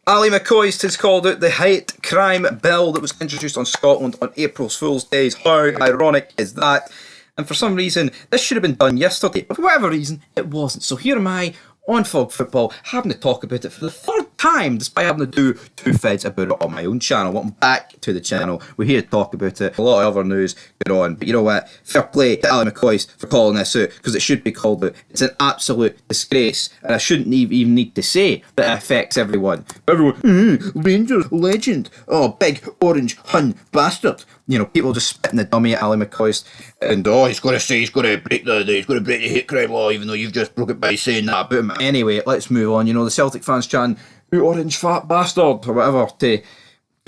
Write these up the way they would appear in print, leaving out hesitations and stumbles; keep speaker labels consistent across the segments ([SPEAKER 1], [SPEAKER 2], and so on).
[SPEAKER 1] Ali Mccoist has called out the hate crime bill that was introduced on Scotland on April Fool's Day. How ironic is that? And for some reason, this should have been done yesterday, but for whatever reason, it wasn't. So here am I, on Fog Football, having to talk about it for the third time, despite having to do two feds about it on my own channel. Welcome back to the channel. We're here to talk about it. A lot of other news going on. But you know what? Fair play to Ali Mccoist for calling this out, because it should be called out. It's an absolute disgrace, and I shouldn't even need to say that it affects everyone. Ranger legend. Oh, big orange Hun bastard. You know, people just spitting the dummy at Ali Mccoist, and he's got to break the hate crime law, even though you've just broke it by saying that about him. Anyway, let's move on. You know, the Celtic fans chanting, "You orange fat bastard," or whatever to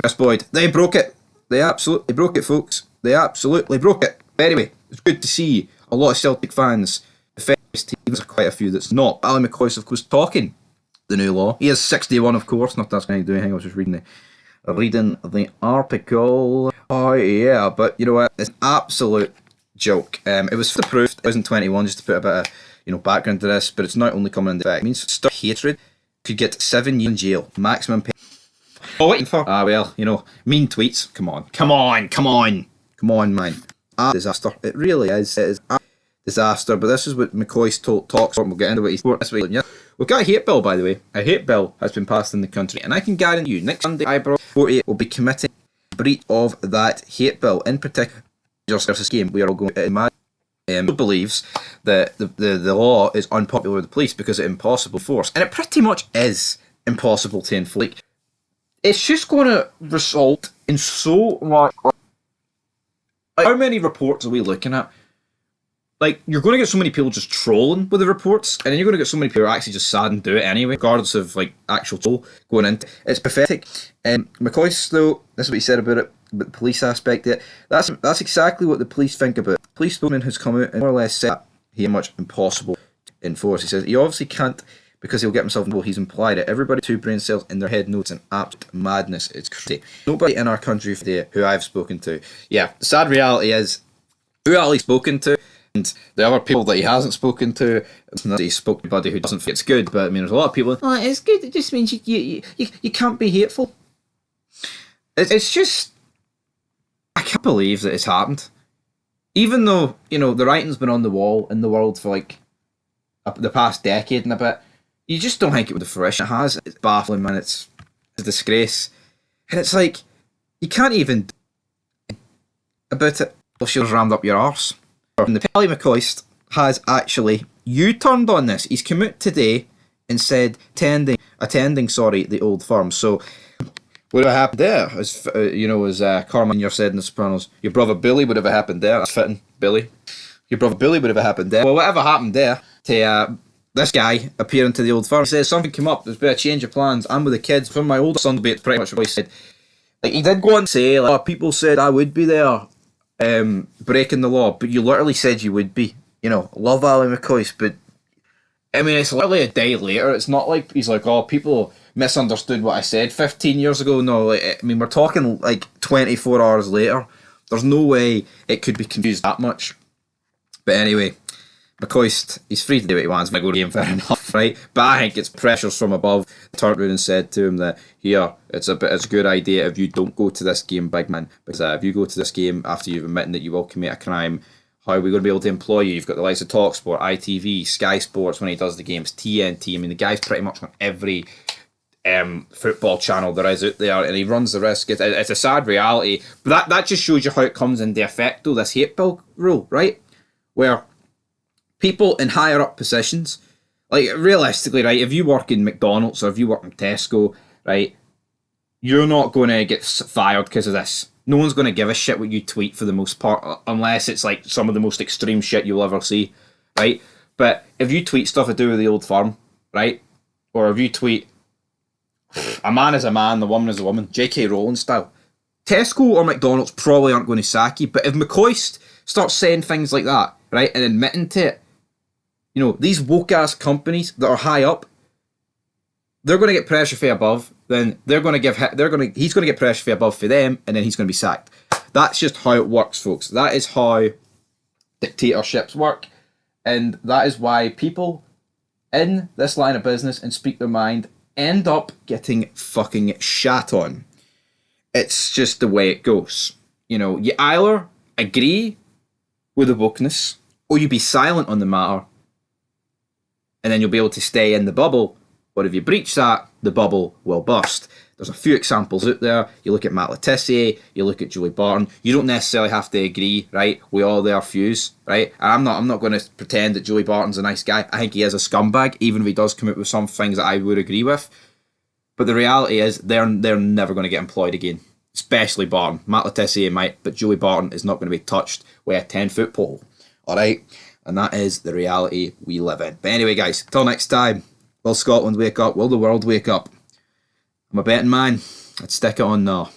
[SPEAKER 1] Chris Boyd. They broke it. They absolutely broke it, folks. They absolutely broke it. But anyway, it's good to see a lot of Celtic fans defend his team. There's quite a few that's not. Ali Mccoist, of course, talking the new law. He is 61, of course. Not that's going to do anything. I was just reading the article. Oh yeah, but you know what? It's an absolute joke. It was approved. It was in 21, just to put a bit of background to this. But it's not only coming into effect. It means stir hatred could get 7 years in jail, maximum pay. Oh, waiting for mean tweets. Come on, man. A disaster. It really is. It is a disaster. But this is what Mccoist talks about. We'll get into what he's this week. Yeah. We've got a hate bill, by the way. A hate bill has been passed in the country, and I can guarantee you, next Sunday, Eyebrow 48 will be committing a breach of that hate bill. In particular, versus game, we are all going to imagine. Believes that the law is unpopular with the police because it's impossible to enforce, and it pretty much is impossible to enforce. It's just going to result in so much. How many reports are we looking at? Like, you're going to get so many people just trolling with the reports, and then you're going to get so many people who are actually just sad and do it anyway, regardless of actual troll going into it. It's pathetic. Mccoist, though, this is what he said about it, about the police aspect of it. That's exactly what the police think about it. The police spokesman has come out and more or less said that he is much impossible to enforce. He says he obviously can't because he'll get himself in trouble. He's implied it. Everybody with 2 brain cells in their head knows it's an absolute madness. It's crazy. Nobody in our country today who I've spoken to. Yeah, the sad reality is who Ali's spoken to. And the other people that he hasn't spoken to, it's not that he spoke to anybody who doesn't think it's good, but I mean, there's a lot of people. Oh, it's good. It just means you can't be hateful. It's just, I can't believe that it's happened. Even though the writing's been on the wall in the world for the past decade and a bit, you just don't think it would have fruition. It has. It's baffling, man. It's a disgrace, and it's like you can't even do about it. Well, she's rammed up your arse. And the Ali Mccoist has actually U-turned on this. He's come out today and said attending the old firm. So what would have happened there? As Carmen said in The Sopranos, your brother Billy would have happened there. That's fitting, Billy. Your brother Billy would have happened there. Well, whatever happened there to this guy appearing to the old firm, he says something came up. There's been a change of plans. I'm with the kids. From my older son, it's pretty much what he said. He did go on and say, people said I would be there. Breaking the law, but you literally said you would be. Love Ali Mccoist, but I mean, it's literally a day later. It's not like he's like, oh, people misunderstood what I said 15 years ago. No, I mean, we're talking 24 hours later. There's no way it could be confused that much. But anyway, Mccoist, he's free to do what he wants. Might go to game, fair enough, right? But I think it's pressures from above. Turned around and said to him that it's a good idea if you don't go to this game, big man, because if you go to this game after you've admitted that you will commit a crime, how are we going to be able to employ you? You've got the likes of TalkSport, ITV, Sky Sports when he does the games, TNT. I mean, the guy's pretty much on every football channel there is out there, and he runs the risk. It's a sad reality, but that just shows you how it comes into effect, though, this hate bill rule, right? Where people in higher up positions, realistically, right, if you work in McDonald's or if you work in Tesco, right, you're not going to get fired because of this. No one's going to give a shit what you tweet for the most part, unless it's some of the most extreme shit you'll ever see, right? But if you tweet stuff to do with the old firm, right, or if you tweet a man is a man, the woman is a woman, J.K. Rowling style, Tesco or McDonald's probably aren't going to sack you. But if Mccoist starts saying things like that, right, and admitting to it, these woke-ass companies that are high up, they're going to get pressure from above, then he's going to get pressure from above for them, and then he's going to be sacked. That's just how it works, folks. That is how dictatorships work, and that is why people in this line of business and speak their mind end up getting fucking shat on. It's just the way it goes. You know, you either agree with the wokeness, or you be silent on the matter, and then you'll be able to stay in the bubble. But if you breach that, the bubble will burst. There's a few examples out there. You look at Matt Letizia, you look at Julie Barton. You don't necessarily have to agree, right, with all their views, right? And I'm not going to pretend that Julie Barton's a nice guy. I think he is a scumbag, even if he does come out with some things that I would agree with. But the reality is, they're never going to get employed again. Especially Barton. Matt Letizia might, but Julie Barton is not going to be touched with a 10-foot pole. Alright? And that is the reality we live in. But anyway, guys, till next time, will Scotland wake up? Will the world wake up? I'm a betting man. I'd stick it on now.